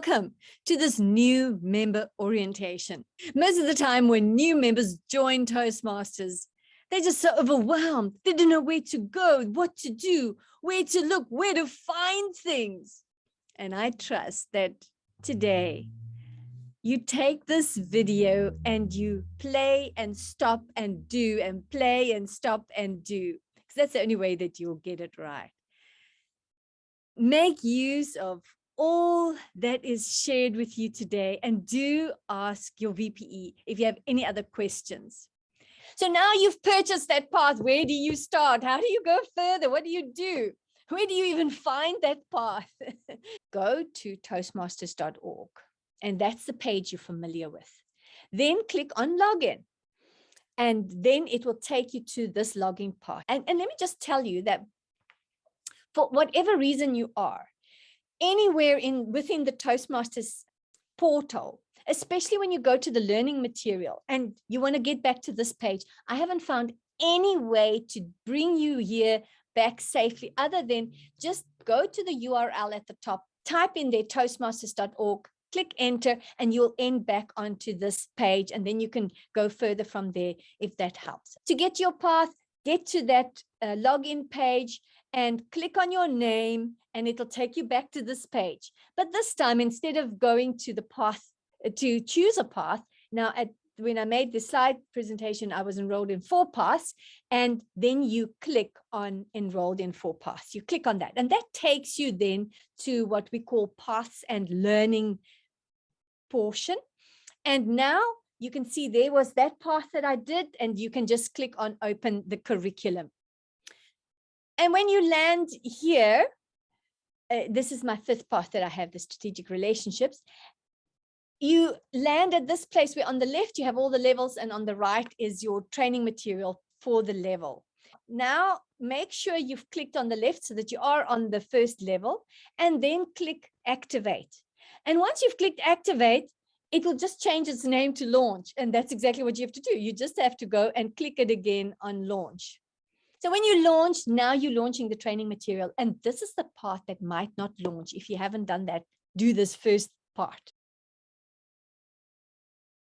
welcome to this new member orientation. Most of the time when new members join Toastmasters, they're just so overwhelmed. They don't know where to go, what to do, where to look, where to find things. And I trust that today you take this video and you play and stop and do and play and stop and do, because that's the only way that you'll get it right. Make use of all that is shared with you today, and do ask your VPE if you have any other questions. So now you've purchased that path. Where do you start? How do you go further? What do you do? Where do you even find that path? Go to toastmasters.org, and that's the page you're familiar with. Then click on login, and then it will take you to this login part. And let me just tell you that for whatever reason you are, anywhere within the Toastmasters portal, especially when you go to the learning material and you want to get back to this page, I haven't found any way to bring you here back safely other than just go to the URL at the top, type in there toastmasters.org, click enter, and you'll end back onto this page, and then you can go further from there if that helps. To get your path, get to that login page and click on your name, and it'll take you back to this page. But this time, instead of going to the path to choose a path, now when I made the slide presentation, I was enrolled in 4 paths, and then you click on enrolled in 4 paths. You click on that, and that takes you then to what we call paths and learning portion. And now you can see there was that path that I did, and you can just click on open the curriculum. And when you land here, this is my 5th path that I have, the strategic relationships. You land at this place where on the left you have all the levels, and on the right is your training material for the level. Now make sure you've clicked on the left so that you are on the 1st level, and then click activate. And once you've clicked activate, it will just change its name to launch, and that's exactly what you have to do. You just have to go and click it again on launch. So when you launch, now you're launching the training material, and this is the part that might not launch. If you haven't done that, do this first part.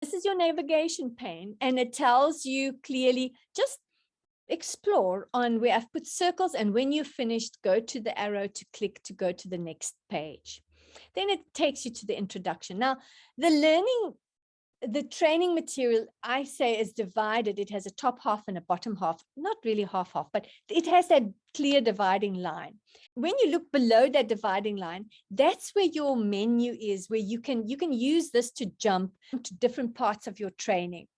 This is your navigation pane, and it tells you clearly, just explore on where I've put circles, and when you've finished, go to the arrow to click to go to the next page. Then it takes you to the introduction. Now, the training material, I say, is divided. It has a top half and a bottom half, not really half, but it has that clear dividing line. When you look below that dividing line, that's where your menu is, where you can use this to jump to different parts of your training.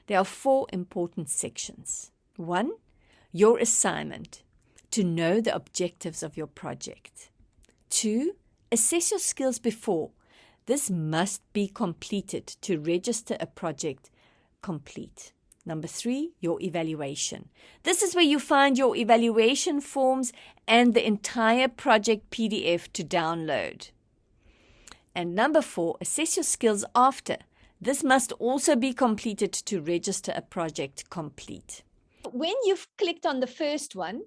There are 4 important sections. 1, your assignment, to know the objectives of your project. 2, assess your skills before. This must be completed to register a project complete. Number 3, your evaluation. This is where you find your evaluation forms and the entire project PDF to download. And number 4, assess your skills after. This must also be completed to register a project complete. When you've clicked on the first one,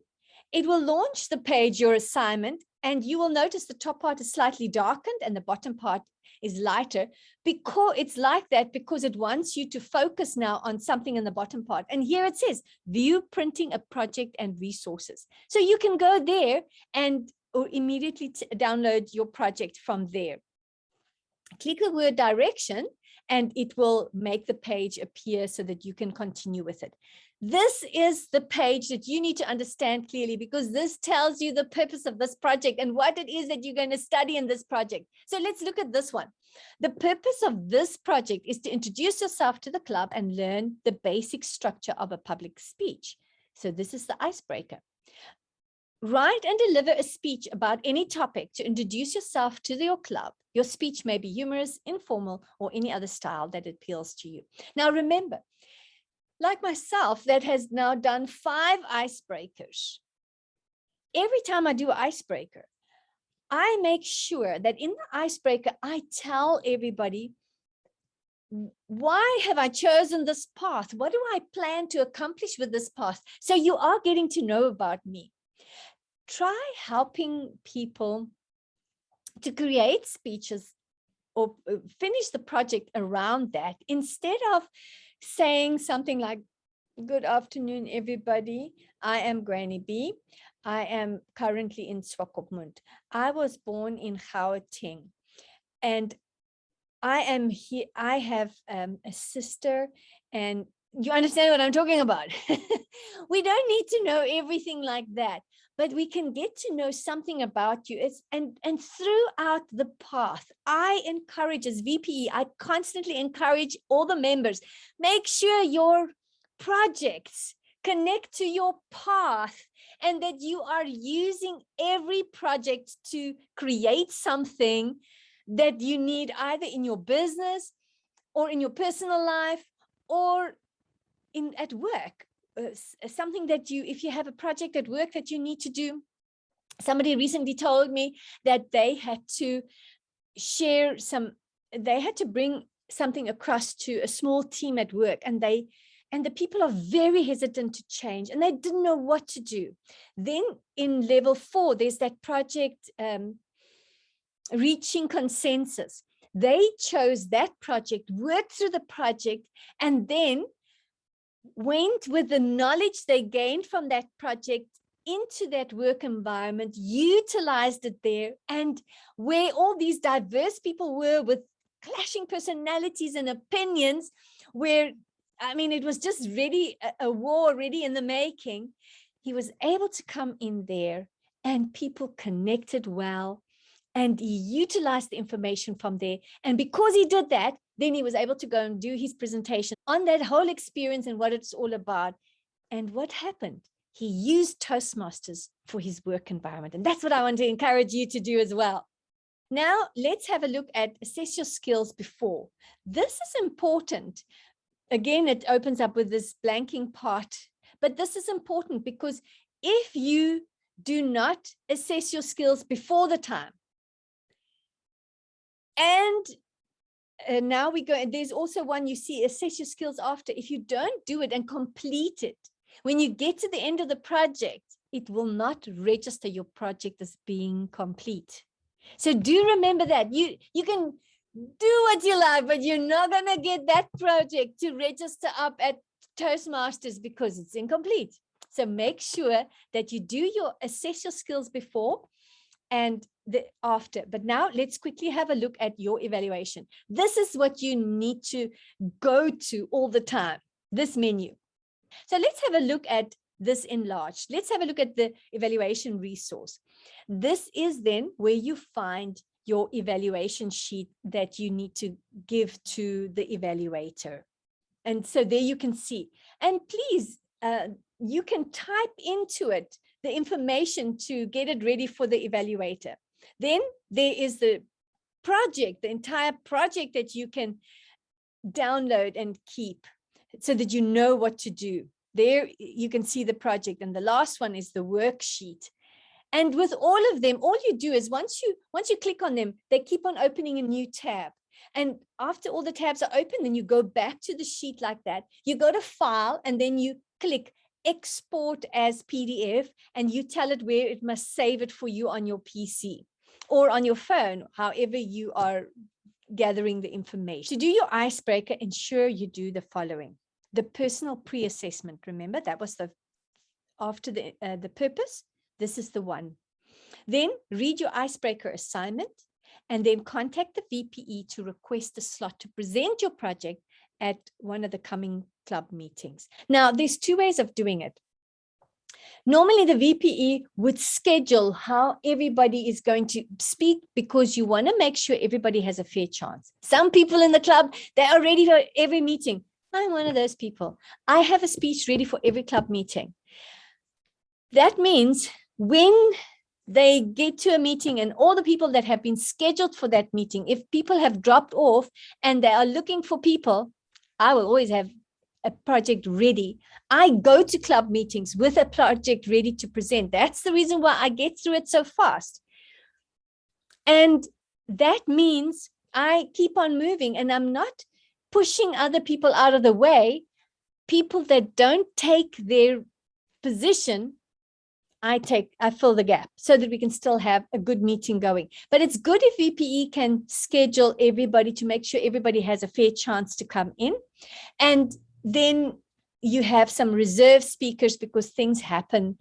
it will launch the page, your assignment, and you will notice the top part is slightly darkened and the bottom part is lighter, because it's like that because it wants you to focus now on something in the bottom part. And here it says view printing a project and resources. So you can go there or immediately download your project from there. Click the word direction, and it will make the page appear so that you can continue with it. This is the page that you need to understand clearly, because this tells you the purpose of this project and what it is that you're going to study in this project. So let's look at this one. The purpose of this project is to introduce yourself to the club and learn the basic structure of a public speech. So this is the icebreaker. Write and deliver a speech about any topic to introduce yourself to your club. Your speech may be humorous, informal, or any other style that appeals to you. Now remember, like myself, that has now done 5 icebreakers. Every time I do an icebreaker, I make sure that in the icebreaker, I tell everybody, why have I chosen this path? What do I plan to accomplish with this path? So you are getting to know about me. Try helping people to create speeches or finish the project around that, instead of saying something like, good afternoon, everybody. I am Granny B. I am currently in Swakopmund. I was born in Gauteng, and I am here. I have a sister, and you understand what I'm talking about. We don't need to know everything like that, but we can get to know something about you. And throughout the path, I encourage, as VPE, I constantly encourage all the members, make sure your projects connect to your path, and that you are using every project to create something that you need either in your business or in your personal life or at work. Something that you, if you have a project at work that you need to do. Somebody recently told me that they had to share they had to bring something across to a small team at work, and the people are very hesitant to change, and they didn't know what to do. Then in level 4, there's that project, reaching consensus. They chose that project, worked through the project, and then went with the knowledge they gained from that project into that work environment, utilized it there, and where all these diverse people were with clashing personalities and opinions, where, I mean, it was just really a war ready in the making. He was able to come in there, and people connected well, and he utilized the information from there. And because he did that, then he was able to go and do his presentation on that whole experience and what it's all about. And what happened? He used Toastmasters for his work environment. And that's what I want to encourage you to do as well. Now, let's have a look at assess your skills before. This is important. Again, it opens up with this blanking part, but this is important because if you do not assess your skills before the time, and now we go, and there's also one, you see, assess your skills after. If you don't do it and complete it, when you get to the end of the project, it will not register your project as being complete. So do remember that. You can do what you like, but you're not going to get that project to register up at Toastmasters because it's incomplete. So make sure that you do your assess your skills before and the after. But now let's quickly have a look at your evaluation. This is what you need to go to all the time, this menu. So let's have a look at this enlarged. Let's have a look at the evaluation resource. This is then where you find your evaluation sheet that you need to give to the evaluator. And so there you can see. And please, you can type into it the information to get it ready for the evaluator. Then there is the project, the entire project that you can download and keep so that you know what to do. There you can see the project. And the last one is the worksheet. And with all of them, all you do is once you click on them, they keep on opening a new tab. And after all the tabs are open, then you go back to the sheet like that. You go to File, and then you click Export as PDF, and you tell it where it must save it for you on your PC or on your phone, however you are gathering the information. To do your icebreaker, ensure you do the following. The personal pre-assessment, remember, that was after the purpose. This is the one. Then read your icebreaker assignment, and then contact the VPE to request a slot to present your project at one of the coming club meetings. Now, there's two ways of doing it. Normally, the VPE would schedule how everybody is going to speak because you want to make sure everybody has a fair chance. Some people in the club, they are ready for every meeting. I'm one of those people. I have a speech ready for every club meeting. That means when they get to a meeting and all the people that have been scheduled for that meeting, if people have dropped off and they are looking for people, I will always have a project ready. I go to club meetings with a project ready to present. That's the reason why I get through it so fast. And that means I keep on moving, and I'm not pushing other people out of the way. People that don't take their position, I fill the gap so that we can still have a good meeting going. But it's good if VPE can schedule everybody to make sure everybody has a fair chance to come in. And then you have some reserve speakers because things happen.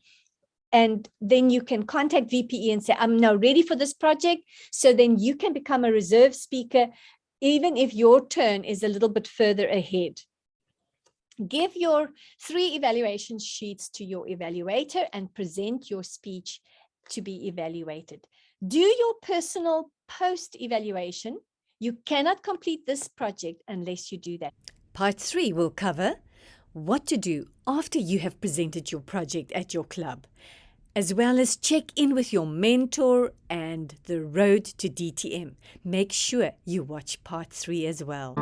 And then you can contact VPE and say, I'm now ready for this project. So then you can become a reserve speaker, even if your turn is a little bit further ahead. Give your 3 evaluation sheets to your evaluator and present your speech to be evaluated. Do your personal post-evaluation. You cannot complete this project unless you do that. Part 3 will cover what to do after you have presented your project at your club, as well as check in with your mentor and the road to DTM. Make sure you watch Part 3 as well.